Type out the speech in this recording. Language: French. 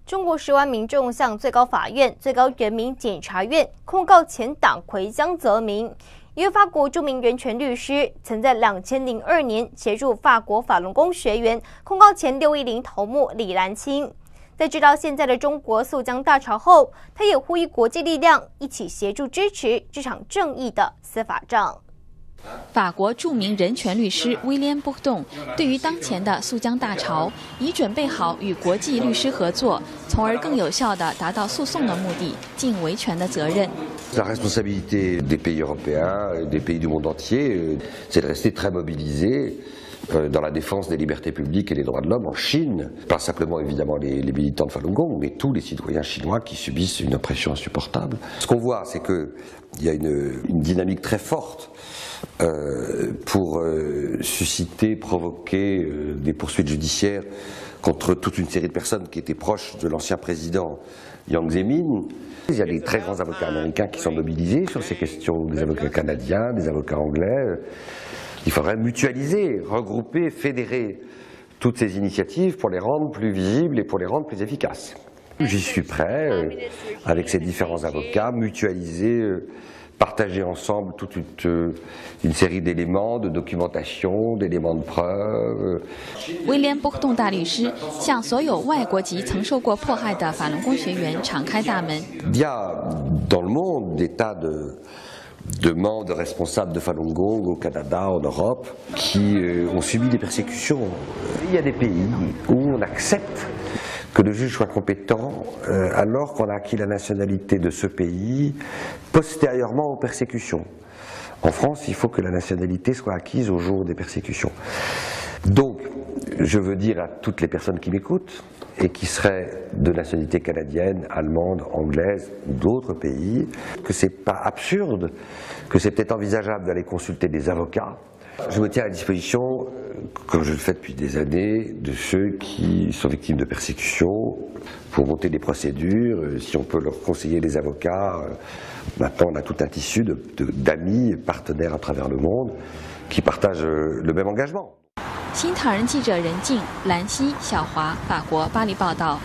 中国10万民众向最高法院、最高人民检察院控告前党魁江泽民。因为法国著名人权律师曾在2002年协助法国法轮功学员控告前610头目李兰清。在知道现在的中国诉江大潮后，他也呼吁国际力量一起协助支持这场正义的司法仗。法国著名人权律师威廉·波顿对于当前的诉江大潮，已准备好与国际律师合作，从而更有效地达到诉讼的目的，尽维权的责任。La responsabilité des pays européens et des pays du monde entier, c'est de rester très mobilisés dans la défense des libertés publiques et des droits de l'homme en Chine. Pas simplement évidemment les militants de Falun Gong, mais tous les citoyens chinois qui subissent une oppression insupportable. Ce qu'on voit, c'est qu'il y a une dynamique très forte pour susciter, provoquer des poursuites judiciaires contre toute une série de personnes qui étaient proches de l'ancien président Jiang Zemin. Il y a des très grands avocats américains qui sont mobilisés sur ces questions, des avocats canadiens, des avocats anglais. Il faudrait mutualiser, regrouper, fédérer toutes ces initiatives pour les rendre plus visibles et pour les rendre plus efficaces. J'y suis prêt, avec ces différents avocats, mutualiser, partager ensemble toute une série d'éléments, de documentation, d'éléments de preuve. 威廉·波顿大律师向所有外国籍曾受过迫害的法轮功学员敞开大门。Il y a dans le monde des tas de membres, de responsables de Falun Gong au Canada, en Europe, qui ont subi des persécutions. Il y a des pays où on accepte que le juge soit compétent alors qu'on a acquis la nationalité de ce pays postérieurement aux persécutions. En France, il faut que la nationalité soit acquise au jour des persécutions. Donc, je veux dire à toutes les personnes qui m'écoutent et qui seraient de nationalité canadienne, allemande, anglaise ou d'autres pays, que c'est pas absurde, que c'est peut-être envisageable d'aller consulter des avocats. Je me tiens à la disposition, comme je le fais depuis des années, de ceux qui sont victimes de persécutions pour monter des procédures, si on peut leur conseiller les avocats. Maintenant, on a tout un tissu d'amis, partenaires à travers le monde qui partagent le même engagement. 新唐人记者任静、兰溪、小华，法国巴黎报道。